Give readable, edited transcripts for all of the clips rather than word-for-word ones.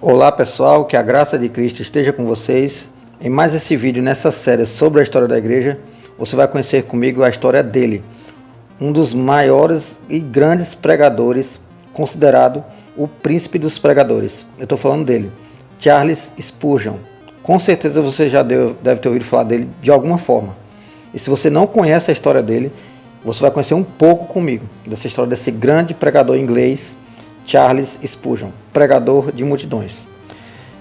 Olá pessoal, que a graça de Cristo esteja com vocês. Em mais esse vídeo nessa série sobre a história da igreja, você vai conhecer comigo a história dele, um dos maiores e grandes pregadores, considerado o príncipe dos pregadores. Eu estou falando dele, Charles Spurgeon. Com certeza você já deve ter ouvido falar dele de alguma forma. E se você não conhece a história dele, você vai conhecer um pouco comigo dessa história desse grande pregador inglês, Charles Spurgeon, pregador de multidões.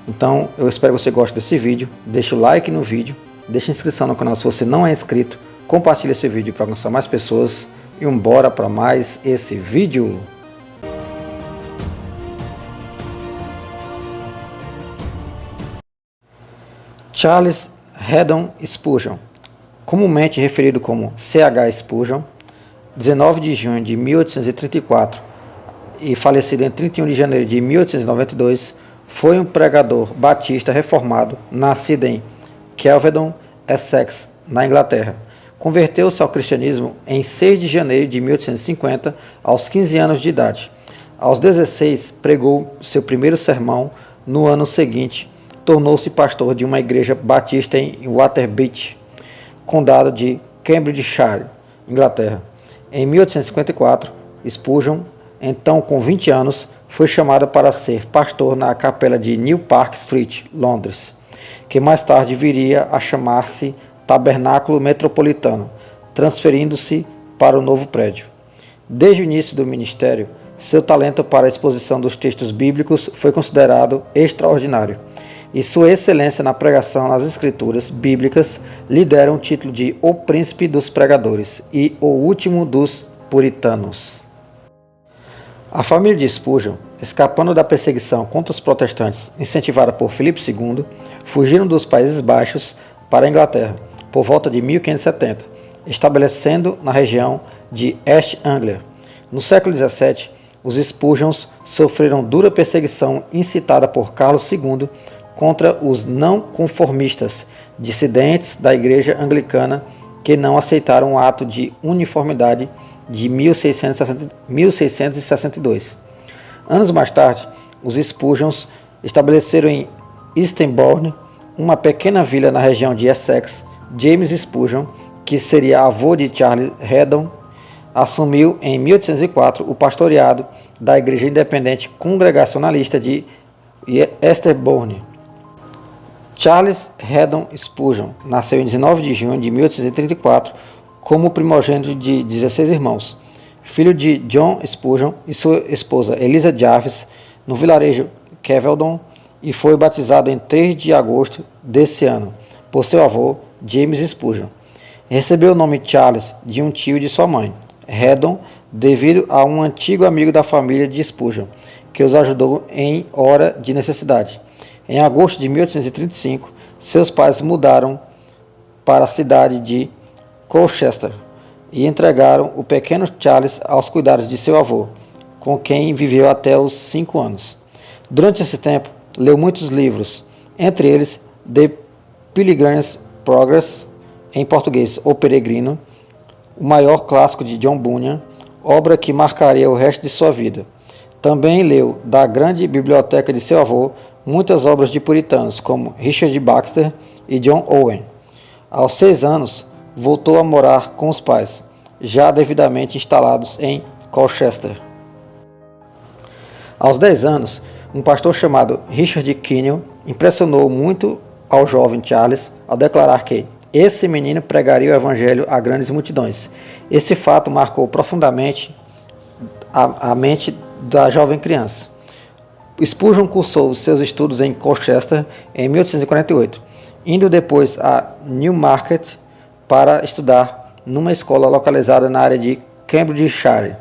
Então, eu espero que você goste desse vídeo. Deixa o like no vídeo, deixa a inscrição no canal se você não é inscrito, compartilhe esse vídeo para alcançar mais pessoas e bora para mais esse vídeo. Charles Haddon Spurgeon, comumente referido como C.H. Spurgeon, 19 de junho de 1834 e falecido em 31 de janeiro de 1892, foi um pregador batista reformado, nascido em Kelvedon, Essex, na Inglaterra. Converteu-se ao cristianismo em 6 de janeiro de 1850, aos 15 anos de idade. Aos 16, pregou seu primeiro sermão. No ano seguinte, tornou-se pastor de uma igreja batista em Waterbeach, condado de Cambridgeshire, Inglaterra. Em 1854, Spurgeon, então com 20 anos, foi chamado para ser pastor na capela de New Park Street, Londres, que mais tarde viria a chamar-se Tabernáculo Metropolitano, transferindo-se para o novo prédio. Desde o início do ministério, seu talento para a exposição dos textos bíblicos foi considerado extraordinário, e sua excelência na pregação nas escrituras bíblicas lhe deram o título de O Príncipe dos Pregadores e o Último dos Puritanos. A família de Spurgeon, escapando da perseguição contra os protestantes incentivada por Filipe II, fugiram dos Países Baixos para a Inglaterra por volta de 1570, estabelecendo na região de East Anglia. No século XVII, os Spurgeons sofreram dura perseguição incitada por Carlos II contra os não conformistas, dissidentes da Igreja Anglicana que não aceitaram o ato de uniformidade de 1662. Anos mais tarde, os Spurgeons estabeleceram em Eastonbourne, uma pequena vila na região de Essex. James Spurgeon, que seria avô de Charles Haddon, assumiu em 1804 o pastoreado da Igreja Independente Congregacionalista de Eastonbourne. Charles Haddon Spurgeon nasceu em 19 de junho de 1834 como primogênito de 16 irmãos, filho de John Spurgeon e sua esposa Eliza Jarvis, no vilarejo Kelvedon, e foi batizado em 3 de agosto desse ano por seu avô James Spurgeon. Recebeu o nome Charles de um tio de sua mãe, Haddon, devido a um antigo amigo da família de Spurgeon, que os ajudou em hora de necessidade. Em agosto de 1835, seus pais mudaram para a cidade de Colchester e entregaram o pequeno Charles aos cuidados de seu avô, com quem viveu até os 5 anos. Durante esse tempo, leu muitos livros, entre eles The Pilgrim's Progress, em português O Peregrino, o maior clássico de John Bunyan, obra que marcaria o resto de sua vida. Também leu da grande biblioteca de seu avô muitas obras de puritanos, como Richard Baxter e John Owen. Aos 6 anos, voltou a morar com os pais, já devidamente instalados em Colchester. Aos 10 anos, um pastor chamado Richard Kenyon impressionou muito ao jovem Charles ao declarar que esse menino pregaria o evangelho a grandes multidões. Esse fato marcou profundamente a mente da jovem criança. Spurgeon cursou seus estudos em Colchester em 1848, indo depois a Newmarket para estudar numa escola localizada na área de Cambridgeshire.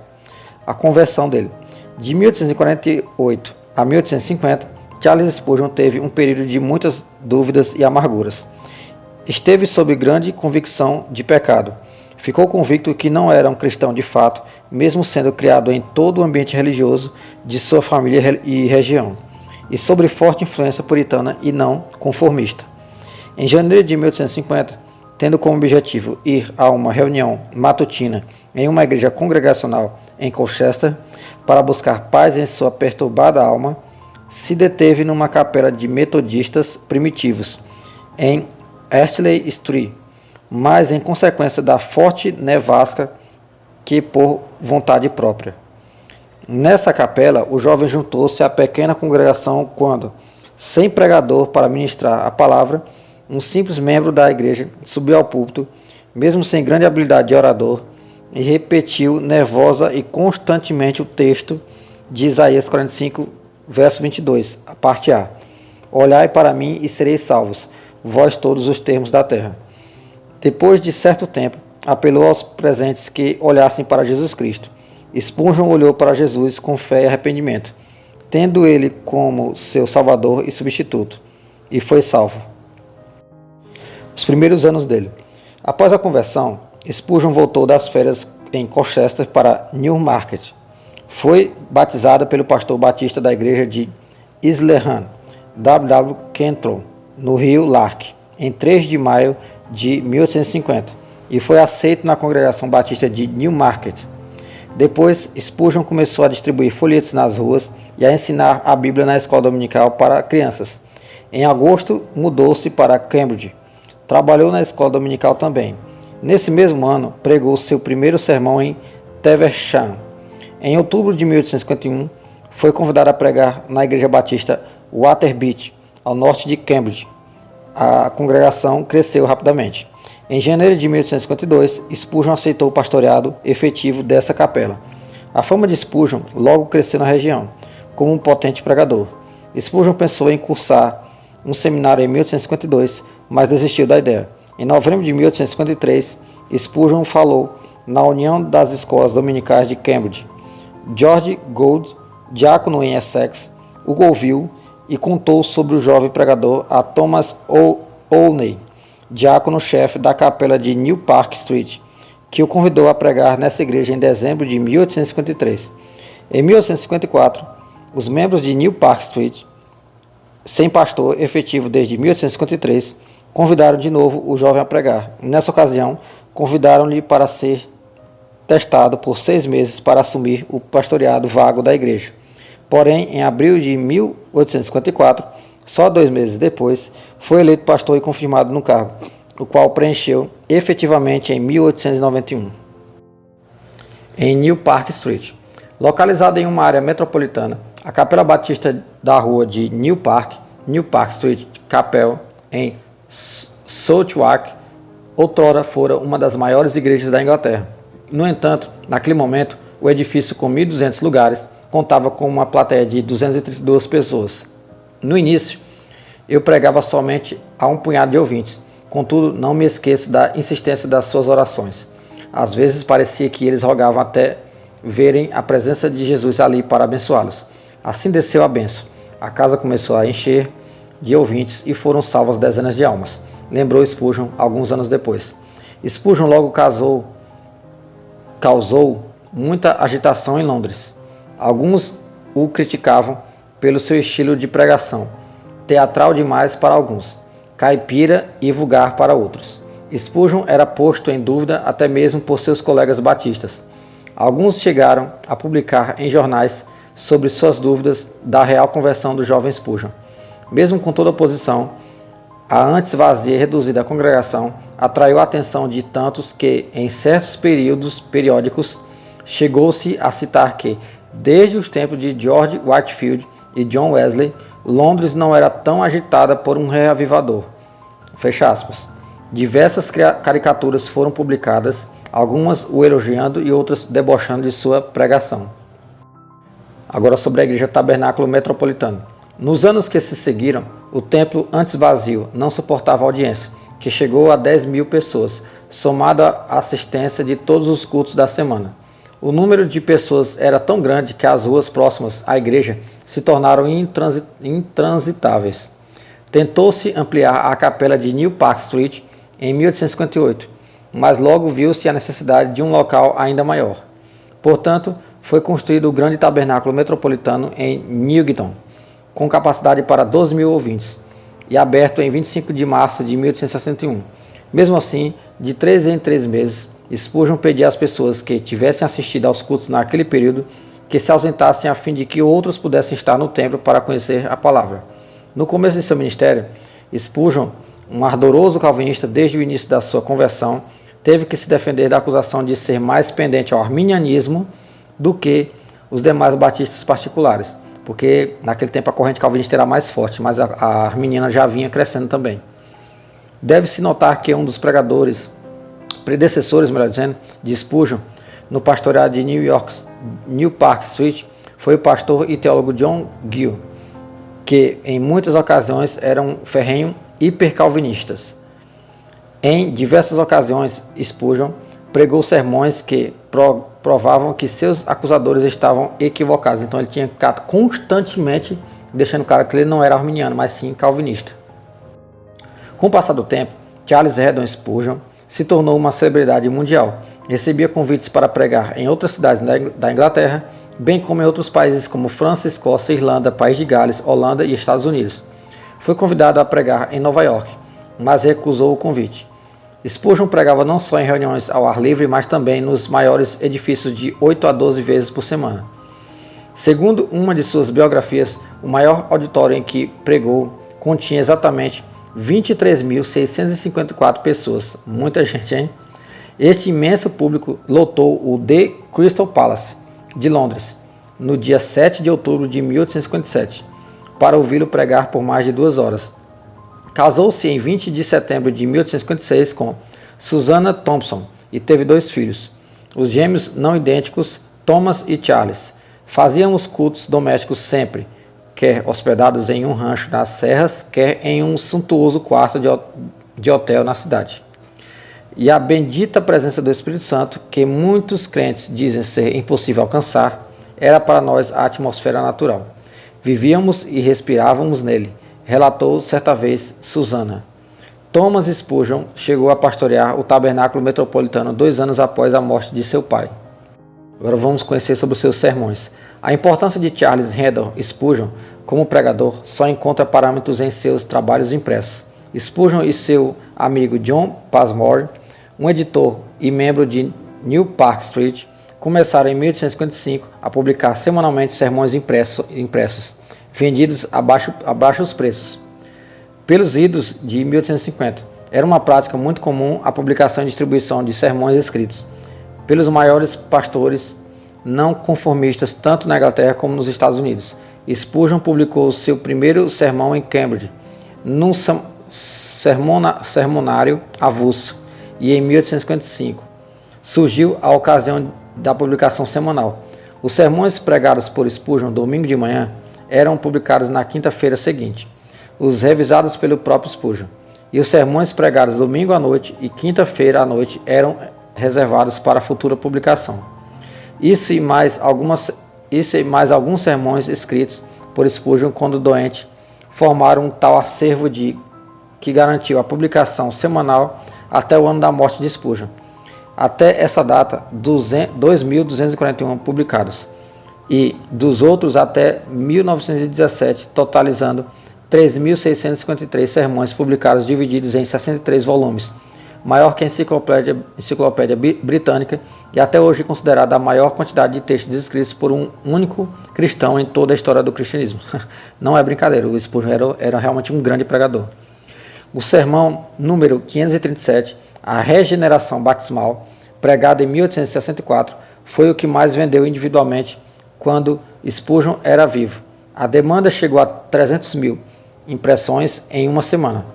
A conversão dele. De 1848 a 1850, Charles Spurgeon teve um período de muitas dúvidas e amarguras. Esteve sob grande convicção de pecado. Ficou convicto que não era um cristão de fato, mesmo sendo criado em todo o ambiente religioso de sua família e região, e sob forte influência puritana e não conformista. Em janeiro de 1850, tendo como objetivo ir a uma reunião matutina em uma igreja congregacional em Colchester para buscar paz em sua perturbada alma, se deteve numa capela de metodistas primitivos, em Ashley Street, mas em consequência da forte nevasca que por vontade própria. Nessa capela, o jovem juntou-se à pequena congregação quando, sem pregador para ministrar a palavra, um simples membro da igreja subiu ao púlpito, mesmo sem grande habilidade de orador, e repetiu nervosa e constantemente o texto de Isaías 45, verso 22, a parte A. Olhai para mim e sereis salvos, vós todos os termos da terra. Depois de certo tempo, apelou aos presentes que olhassem para Jesus Cristo. Spurgeon olhou para Jesus com fé e arrependimento, tendo ele como seu salvador e substituto, e foi salvo. Os primeiros anos dele. Após a conversão, Spurgeon voltou das férias em Colchester para Newmarket. Foi batizada pelo pastor batista da igreja de Isleham, W. Kentrell, no rio Lark, em 3 de maio de 1850, e foi aceito na congregação batista de Newmarket. Depois, Spurgeon começou a distribuir folhetos nas ruas e a ensinar a Bíblia na escola dominical para crianças. Em agosto, mudou-se para Cambridge. Trabalhou na escola dominical também. Nesse mesmo ano, pregou seu primeiro sermão em Teversham. Em outubro de 1851, foi convidado a pregar na igreja batista Waterbeach, ao norte de Cambridge. A congregação cresceu rapidamente. Em janeiro de 1852, Spurgeon aceitou o pastoreado efetivo dessa capela. A fama de Spurgeon logo cresceu na região, como um potente pregador. Spurgeon pensou em cursar um seminário em 1852, mas desistiu da ideia. Em novembro de 1853, Spurgeon falou na União das Escolas Dominicais de Cambridge. George Gould, diácono em Essex, o ouviu e contou sobre o jovem pregador a Thomas Olney, diácono-chefe da capela de New Park Street, que o convidou a pregar nessa igreja em dezembro de 1853. Em 1854, os membros de New Park Street, sem pastor efetivo desde 1853, convidaram de novo o jovem a pregar. Nessa ocasião, convidaram-lhe para ser testado por 6 meses para assumir o pastoreado vago da igreja. Porém, em abril de 1854, só 2 meses depois, foi eleito pastor e confirmado no cargo, o qual preencheu efetivamente em 1891. Em New Park Street, localizada em uma área metropolitana, a Capela Batista da rua de New Park Street Chapel, em Southwark, outrora fora uma das maiores igrejas da Inglaterra. No entanto, naquele momento, o edifício com 1.200 lugares contava com uma plateia de 232 pessoas. No início, eu pregava somente a um punhado de ouvintes, contudo, não me esqueço da insistência das suas orações. Às vezes parecia que eles rogavam até verem a presença de Jesus ali para abençoá-los. Assim desceu a bênção. A casa começou a encher de ouvintes e foram salvas dezenas de almas, lembrou Spurgeon alguns anos depois. Spurgeon logo causou muita agitação em Londres. Alguns o criticavam pelo seu estilo de pregação, teatral demais para alguns, caipira e vulgar para outros. Spurgeon era posto em dúvida até mesmo por seus colegas batistas. Alguns chegaram a publicar em jornais sobre suas dúvidas da real conversão do jovem Spurgeon. Mesmo com toda a oposição, a antes vazia e reduzida congregação atraiu a atenção de tantos que, em certos períodos periódicos, chegou-se a citar que, desde os tempos de George Whitefield e John Wesley, Londres não era tão agitada por um reavivador. Fecha aspas. Diversas caricaturas foram publicadas, algumas o elogiando e outras debochando de sua pregação. Agora sobre a Igreja Tabernáculo Metropolitano. Nos anos que se seguiram, o templo, antes vazio, não suportava a audiência, que chegou a 10.000 pessoas, somada à assistência de todos os cultos da semana. O número de pessoas era tão grande que as ruas próximas à igreja se tornaram intransitáveis. Tentou-se ampliar a capela de New Park Street em 1858, mas logo viu-se a necessidade de um local ainda maior. Portanto, foi construído o grande tabernáculo metropolitano em Newington, com capacidade para 12.000 ouvintes, e aberto em 25 de março de 1861. Mesmo assim, de 3 em 3 meses, Spurgeon pedia às pessoas que tivessem assistido aos cultos naquele período que se ausentassem a fim de que outros pudessem estar no templo para conhecer a palavra. No começo de seu ministério, Spurgeon, um ardoroso calvinista desde o início da sua conversão, teve que se defender da acusação de ser mais pendente ao arminianismo do que os demais batistas particulares, porque naquele tempo a corrente calvinista era mais forte, mas a arminiana já vinha crescendo também. Deve-se notar que um dos predecessores, melhor dizendo, de Spurgeon, no pastoreado de New Park Street, foi o pastor e teólogo John Gill, que em muitas ocasiões era um ferrenho hipercalvinistas. Em diversas ocasiões, Spurgeon pregou sermões que provavam que seus acusadores estavam equivocados. Então ele tinha ficado constantemente deixando claro que ele não era arminiano, mas sim calvinista. Com o passar do tempo, Charles Haddon Spurgeon se tornou uma celebridade mundial. Recebia convites para pregar em outras cidades da Inglaterra, bem como em outros países como França, Escócia, Irlanda, País de Gales, Holanda e Estados Unidos. Foi convidado a pregar em Nova York, mas recusou o convite. Spurgeon pregava não só em reuniões ao ar livre, mas também nos maiores edifícios de 8 a 12 vezes por semana. Segundo uma de suas biografias, o maior auditório em que pregou continha exatamente 23.654 pessoas. Muita gente, hein? Este imenso público lotou o The Crystal Palace de Londres, no dia 7 de outubro de 1857, para ouvi-lo pregar por mais de 2 horas. Casou-se em 20 de setembro de 1856 com Susanna Thompson e teve 2 filhos, os gêmeos não idênticos Thomas e Charles. Faziam os cultos domésticos sempre, quer hospedados em um rancho nas serras, quer em um suntuoso quarto de hotel na cidade. E a bendita presença do Espírito Santo, que muitos crentes dizem ser impossível alcançar, era para nós a atmosfera natural. Vivíamos e respirávamos nele, relatou certa vez Susanna. Thomas Spurgeon chegou a pastorear o tabernáculo metropolitano 2 anos após a morte de seu pai. Agora vamos conhecer sobre os seus sermões. A importância de Charles Haddon Spurgeon como pregador só encontra parâmetros em seus trabalhos impressos. Spurgeon e seu amigo John Passmore, um editor e membro de New Park Street, começaram em 1855 a publicar semanalmente sermões impressos, vendidos a baixos preços. Pelos idos de 1850, era uma prática muito comum a publicação e distribuição de sermões escritos pelos maiores pastores não conformistas tanto na Inglaterra como nos Estados Unidos. Spurgeon publicou seu primeiro sermão em Cambridge, num sermonário avulso, e em 1855 surgiu a ocasião da publicação semanal. Os sermões pregados por Spurgeon domingo de manhã eram publicados na quinta-feira seguinte, os revisados pelo próprio Spurgeon, e os sermões pregados domingo à noite e quinta-feira à noite eram reservados para futura publicação. Isso e mais alguns sermões escritos por Spurgeon quando doente formaram um tal acervo que garantiu a publicação semanal até o ano da morte de Spurgeon. Até essa data, 2.241 publicados, e dos outros até 1917, totalizando 3.653 sermões publicados divididos em 63 volumes, maior que a Enciclopédia Britânica e até hoje considerada a maior quantidade de textos escritos por um único cristão em toda a história do cristianismo. Não é brincadeira, o Spurgeon era realmente um grande pregador. O sermão número 537, a regeneração batismal, pregado em 1864, foi o que mais vendeu individualmente quando Spurgeon era vivo. A demanda chegou a 300.000 impressões em uma semana.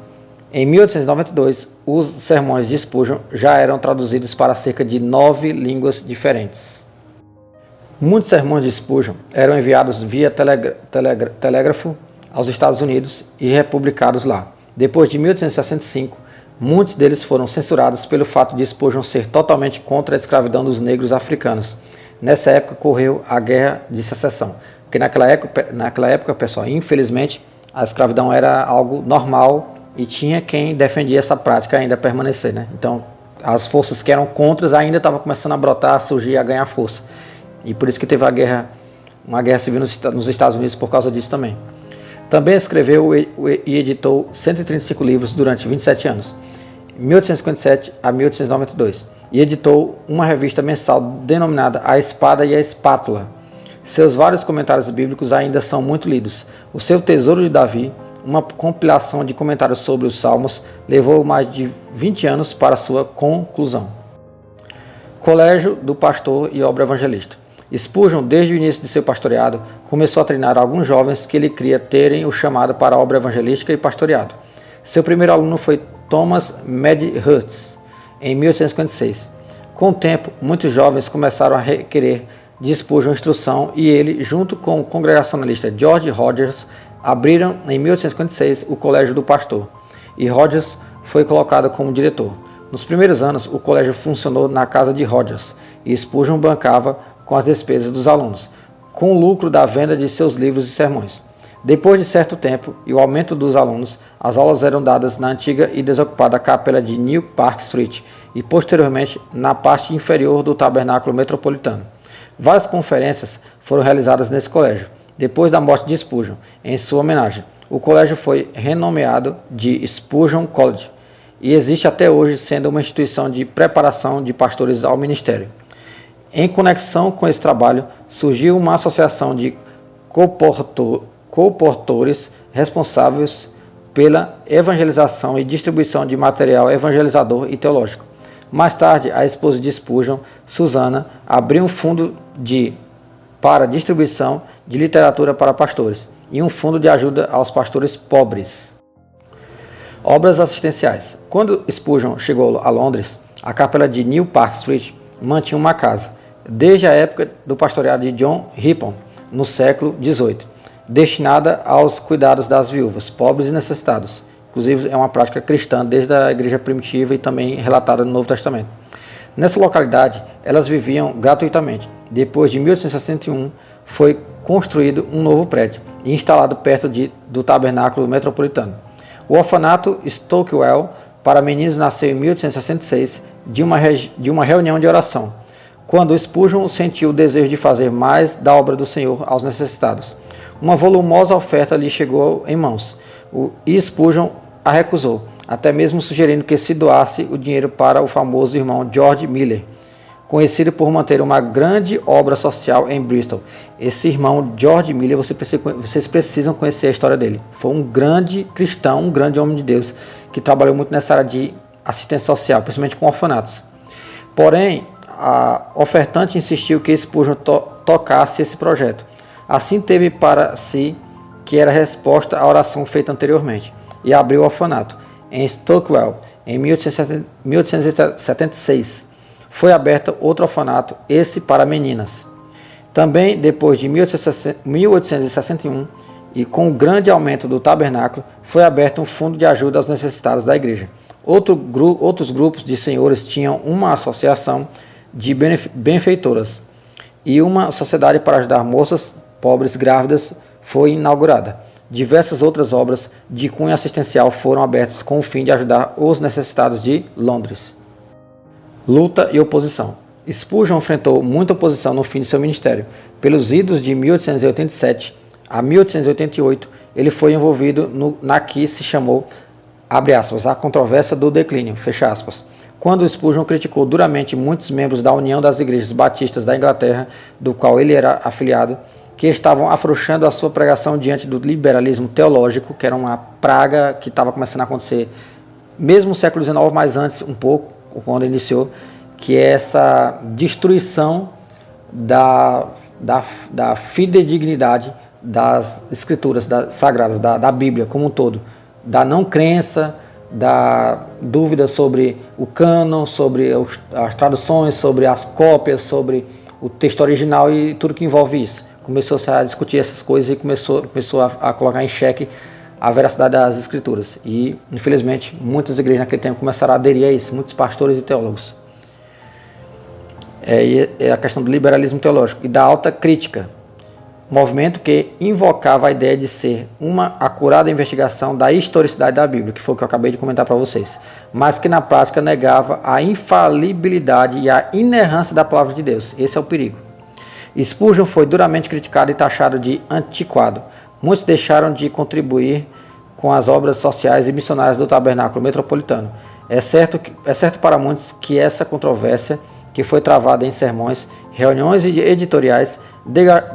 Em 1892, os sermões de Spurgeon já eram traduzidos para cerca de 9 línguas diferentes. Muitos sermões de Spurgeon eram enviados via telégrafo aos Estados Unidos e republicados lá. Depois de 1865, muitos deles foram censurados pelo fato de Spurgeon ser totalmente contra a escravidão dos negros africanos. Nessa época ocorreu a Guerra de Secessão, porque naquela época, pessoal, infelizmente, a escravidão era algo normal e tinha quem defendia essa prática ainda permanecer, né? Então, as forças que eram contras ainda estavam começando a brotar, a surgir, a ganhar força. E por isso que teve uma guerra civil nos Estados Unidos por causa disso também. Também escreveu e editou 135 livros durante 27 anos, 1857 a 1892, e editou uma revista mensal denominada A Espada e a Espátula. Seus vários comentários bíblicos ainda são muito lidos. O seu Tesouro de Davi, uma compilação de comentários sobre os Salmos, levou mais de 20 anos para sua conclusão. Colégio do Pastor e Obra Evangelista. Spurgeon, desde o início de seu pastoreado, começou a treinar alguns jovens que ele cria terem o chamado para a obra evangelística e pastoreado. Seu primeiro aluno foi Thomas Medhurst, em 1856. Com o tempo, muitos jovens começaram a requerer de Spurgeon instrução e ele, junto com o congregacionalista George Rogers, abriram em 1856 o Colégio do Pastor, e Rogers foi colocado como diretor. Nos primeiros anos, o colégio funcionou na casa de Rogers, e Spurgeon bancava com as despesas dos alunos, com o lucro da venda de seus livros e sermões. Depois de certo tempo e o aumento dos alunos, as aulas eram dadas na antiga e desocupada capela de New Park Street e posteriormente na parte inferior do tabernáculo metropolitano. Várias conferências foram realizadas nesse colégio. Depois da morte de Spurgeon, em sua homenagem, o colégio foi renomeado de Spurgeon College e existe até hoje, sendo uma instituição de preparação de pastores ao ministério. Em conexão com esse trabalho, surgiu uma associação de comportores responsáveis pela evangelização e distribuição de material evangelizador e teológico. Mais tarde, a esposa de Spurgeon, Susana, abriu um fundo para distribuição de literatura para pastores e um fundo de ajuda aos pastores pobres. Obras assistenciais. Quando Spurgeon chegou a Londres, a capela de New Park Street mantinha uma casa, desde a época do pastoreado de John Rippon, no século XVIII, destinada aos cuidados das viúvas, pobres e necessitados. Inclusive, é uma prática cristã desde a igreja primitiva e também relatada no Novo Testamento. Nessa localidade, elas viviam gratuitamente. Depois de 1861, foi construído um novo prédio e instalado perto do tabernáculo metropolitano. O orfanato Stockwell para meninos nasceu em 1866 de uma reunião de oração, quando Spurgeon sentiu o desejo de fazer mais da obra do Senhor aos necessitados. Uma volumosa oferta lhe chegou em mãos, e Spurgeon a recusou, até mesmo sugerindo que se doasse o dinheiro para o famoso irmão George Miller, conhecido por manter uma grande obra social em Bristol. Esse irmão George Miller, vocês precisam conhecer a história dele. Foi um grande cristão, um grande homem de Deus, que trabalhou muito nessa área de assistência social, principalmente com orfanatos. Porém, a ofertante insistiu que Spurgeon tocasse esse projeto. Assim teve para si que era resposta à oração feita anteriormente, e abriu o orfanato em Stockwell em 1876. Foi aberto outro orfanato, esse para meninas. Também depois de 1861, e com o grande aumento do tabernáculo, foi aberto um fundo de ajuda aos necessitados da igreja. Outros grupos de senhores tinham uma associação de benfeitoras, e uma sociedade para ajudar moças pobres grávidas foi inaugurada. Diversas outras obras de cunho assistencial foram abertas com o fim de ajudar os necessitados de Londres. Luta e oposição. Spurgeon enfrentou muita oposição no fim de seu ministério. Pelos idos de 1887 a 1888, ele foi envolvido na que se chamou, abre aspas, a controvérsia do declínio, fecha aspas, quando Spurgeon criticou duramente muitos membros da União das Igrejas Batistas da Inglaterra, do qual ele era afiliado, que estavam afrouxando a sua pregação diante do liberalismo teológico, que era uma praga que estava começando a acontecer, mesmo no século XIX, mas antes um pouco, quando iniciou, que é essa destruição da fidedignidade das escrituras sagradas, da Bíblia como um todo, da não crença, da dúvida sobre o cânon, sobre as traduções, sobre as cópias, sobre o texto original e tudo que envolve isso. Começou-se a discutir essas coisas e começou a colocar em xeque a veracidade das escrituras. E, infelizmente, muitas igrejas naquele tempo começaram a aderir a isso, muitos pastores e teólogos. É a questão do liberalismo teológico e da alta crítica, movimento que invocava a ideia de ser uma acurada investigação da historicidade da Bíblia, que foi o que eu acabei de comentar para vocês, mas que na prática negava a infalibilidade e a inerrância da palavra de Deus. Esse é o perigo. Spurgeon foi duramente criticado e taxado de antiquado. Muitos deixaram de contribuir com as obras sociais e missionárias do tabernáculo metropolitano. É certo para muitos que essa controvérsia, que foi travada em sermões, reuniões e editoriais,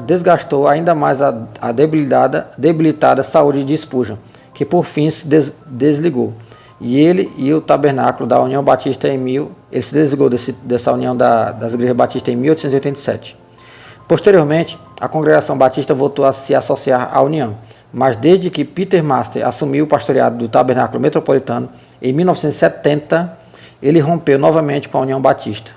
desgastou ainda mais a debilitada saúde de Spurgeon, que por fim se desligou. E ele e o tabernáculo da União Batista ele se desligou dessa união das igrejas batistas em 1887. Posteriormente, a congregação batista voltou a se associar à União, mas desde que Peter Master assumiu o pastoreado do tabernáculo metropolitano, em 1970, ele rompeu novamente com a União Batista.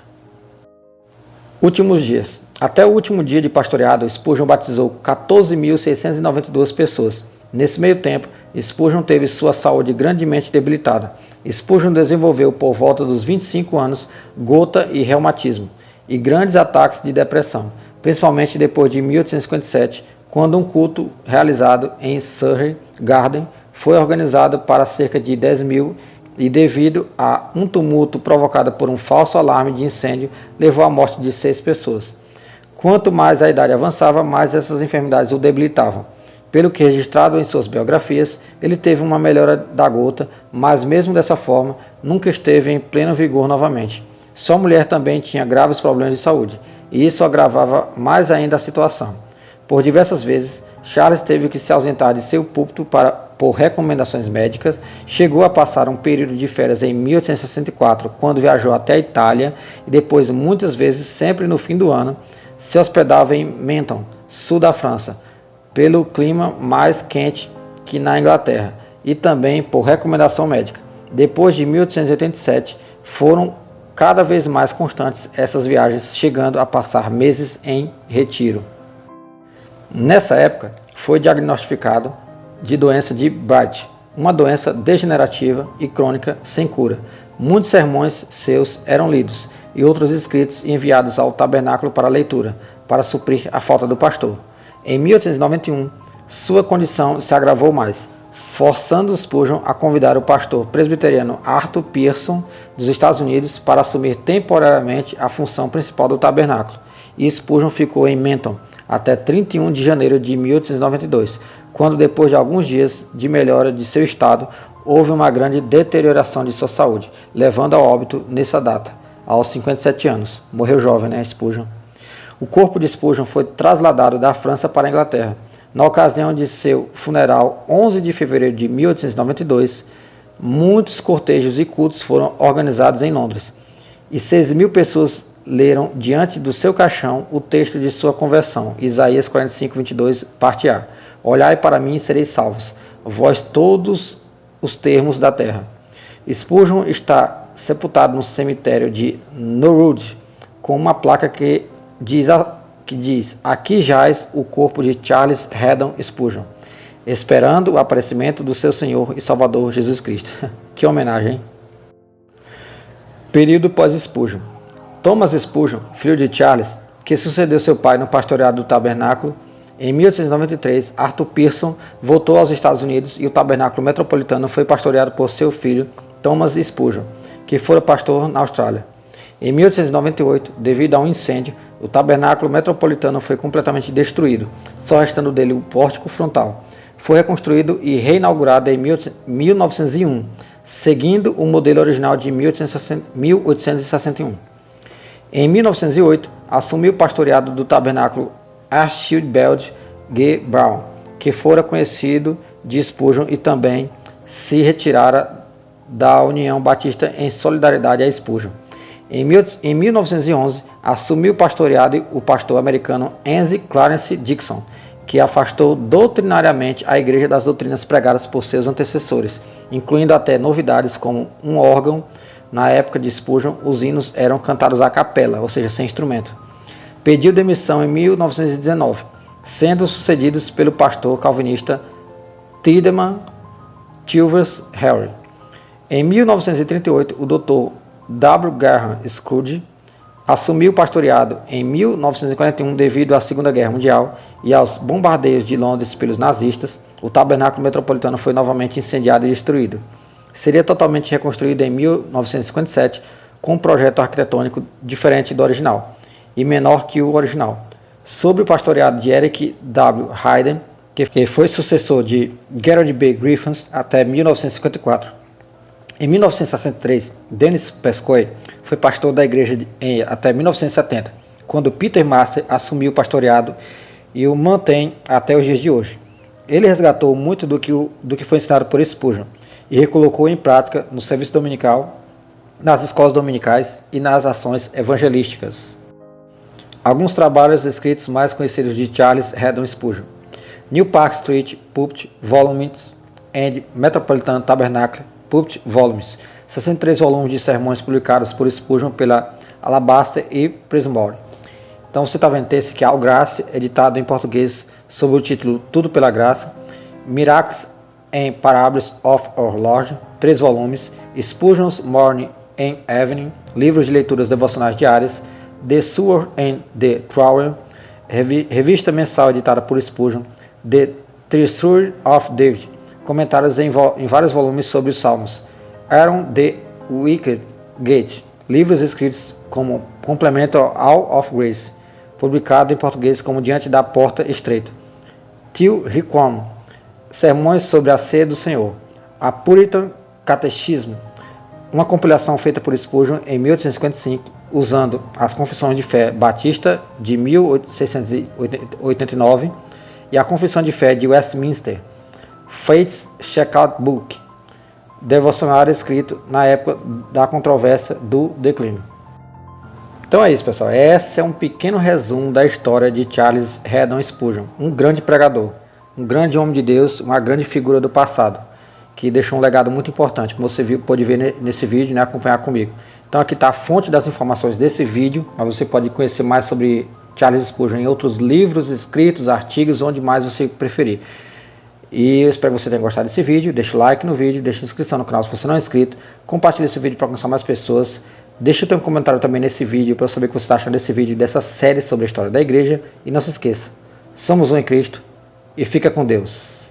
Últimos dias. Até o último dia de pastoreado, Spurgeon batizou 14.692 pessoas. Nesse meio tempo, Spurgeon teve sua saúde grandemente debilitada. Spurgeon desenvolveu, por volta dos 25 anos, gota e reumatismo, e grandes ataques de depressão, principalmente depois de 1857, quando um culto realizado em Surrey Garden foi organizado para cerca de 10 mil e, devido a um tumulto provocado por um falso alarme de incêndio, levou à morte de 6 pessoas. Quanto mais a idade avançava, mais essas enfermidades o debilitavam. Pelo que registrado em suas biografias, ele teve uma melhora da gota, mas mesmo dessa forma, nunca esteve em pleno vigor novamente. Sua mulher também tinha graves problemas de saúde, e isso agravava mais ainda a situação. Por diversas vezes, Charles teve que se ausentar de seu púlpito por recomendações médicas, chegou a passar um período de férias em 1864, quando viajou até a Itália, e depois, muitas vezes, sempre no fim do ano, se hospedava em Menton, sul da França, pelo clima mais quente que na Inglaterra, e também por recomendação médica. Depois de 1887, foram cada vez mais constantes essas viagens, chegando a passar meses em retiro. Nessa época, foi diagnosticado de doença de Bright, uma doença degenerativa e crônica sem cura. Muitos sermões seus eram lidos e outros escritos e enviados ao tabernáculo para leitura, para suprir a falta do pastor. Em 1891, sua condição se agravou mais, forçando Spurgeon a convidar o pastor presbiteriano Arthur Pearson dos Estados Unidos para assumir temporariamente a função principal do tabernáculo, e Spurgeon ficou em Menton até 31 de janeiro de 1892, quando, depois de alguns dias de melhora de seu estado, houve uma grande deterioração de sua saúde, levando ao óbito nessa data, aos 57 anos. Morreu jovem, Spurgeon. O corpo de Spurgeon foi trasladado da França para a Inglaterra. Na ocasião de seu funeral, 11 de fevereiro de 1892, muitos cortejos e cultos foram organizados em Londres, e 6.000 pessoas leram diante do seu caixão o texto de sua conversão, Isaías 45, 22, parte A. Olhai para mim e sereis salvos, vós todos os termos da terra. Spurgeon está sepultado no cemitério de Norwood, com uma placa que diz: aqui jaz o corpo de Charles Haddon Spurgeon, esperando o aparecimento do seu Senhor e Salvador Jesus Cristo. Que homenagem, hein? Período pós-Spurgeon. Thomas Spurgeon, filho de Charles, que sucedeu seu pai no pastoreado do tabernáculo, em 1893, Arthur Pearson voltou aos Estados Unidos e o tabernáculo metropolitano foi pastoreado por seu filho, Thomas Spurgeon, que fora pastor na Austrália. Em 1898, devido a um incêndio, o tabernáculo metropolitano foi completamente destruído, só restando dele o pórtico frontal. Foi reconstruído e reinaugurado em 1901, seguindo o modelo original de 1861. Em 1908, assumiu o pastoreado do tabernáculo Archibald G. Brown, que fora conhecido de Spurgeon, e também se retirara da União Batista em solidariedade a Spurgeon. Em 1911, assumiu o pastoreado o pastor americano Henry Clarence Dixon, que afastou doutrinariamente a igreja das doutrinas pregadas por seus antecessores, incluindo até novidades como um órgão. Na época de Spurgeon, os hinos eram cantados a capela, ou seja, sem instrumento. Pediu demissão em 1919, sendo sucedidos pelo pastor calvinista Tiedemann Chilvers Harry. Em 1938, o Dr. W. Graham Scrooge assumiu o pastoreado em 1941 devido à Segunda Guerra Mundial e aos bombardeios de Londres pelos nazistas. O tabernáculo metropolitano foi novamente incendiado e destruído. Seria totalmente reconstruído em 1957 com um projeto arquitetônico diferente do original e menor que o original, sob o pastoreado de Eric W. Hayden, que foi sucessor de Gerald B. Griffiths até 1954. Em 1963, Dennis Pescoy foi pastor da igreja até 1970. quando Peter Master assumiu o pastoreado e o mantém até os dias de hoje. Ele resgatou muito do que foi ensinado por Spurgeon e recolocou em prática no serviço dominical, nas escolas dominicais e nas ações evangelísticas. Alguns trabalhos escritos mais conhecidos de Charles Haddon Spurgeon: New Park Street Pulpit Volumes and Metropolitan Tabernacle Pulpit Volumes, 63 volumes de sermões publicados por Spurgeon pela Alabaster e Prismore. Então você está vendo esse aqui, All Grace, editado em português sob o título Tudo pela Graça. Miracles and Parables of Our Lord, 3 volumes. Spurgeon's Morning and Evening, livros de leituras devocionais diárias. The Sword and the Trowel, revista mensal editada por Spurgeon. The Treasury of David, comentários em vários volumes sobre os Salmos. Aaron the Wicked Gate, livros escritos como complemento ao All of Grace, publicado em português como Diante da Porta Estreita. Till He Come, sermões sobre a ceia do Senhor. A Puritan Catechismo, uma compilação feita por Spurgeon em 1855, usando as Confissões de Fé Batista de 1689 e a Confissão de Fé de Westminster. Faith's Checkout Book, devocionário escrito na época da controvérsia do declínio. Então é isso, pessoal. Esse é um pequeno resumo da história de Charles Haddon Spurgeon, um grande pregador, um grande homem de Deus, uma grande figura do passado, que deixou um legado muito importante, como você pode ver nesse vídeo, né, acompanhar comigo. Então aqui está a fonte das informações desse vídeo, mas você pode conhecer mais sobre Charles Spurgeon em outros livros, escritos, artigos, onde mais você preferir. E eu espero que você tenha gostado desse vídeo. Deixa o like no vídeo, deixa a inscrição no canal se você não é inscrito, compartilhe esse vídeo para alcançar mais pessoas. Deixa o teu comentário também nesse vídeo para eu saber o que você está achando desse vídeo, dessa série sobre a história da igreja. E não se esqueça, somos um em Cristo e fica com Deus.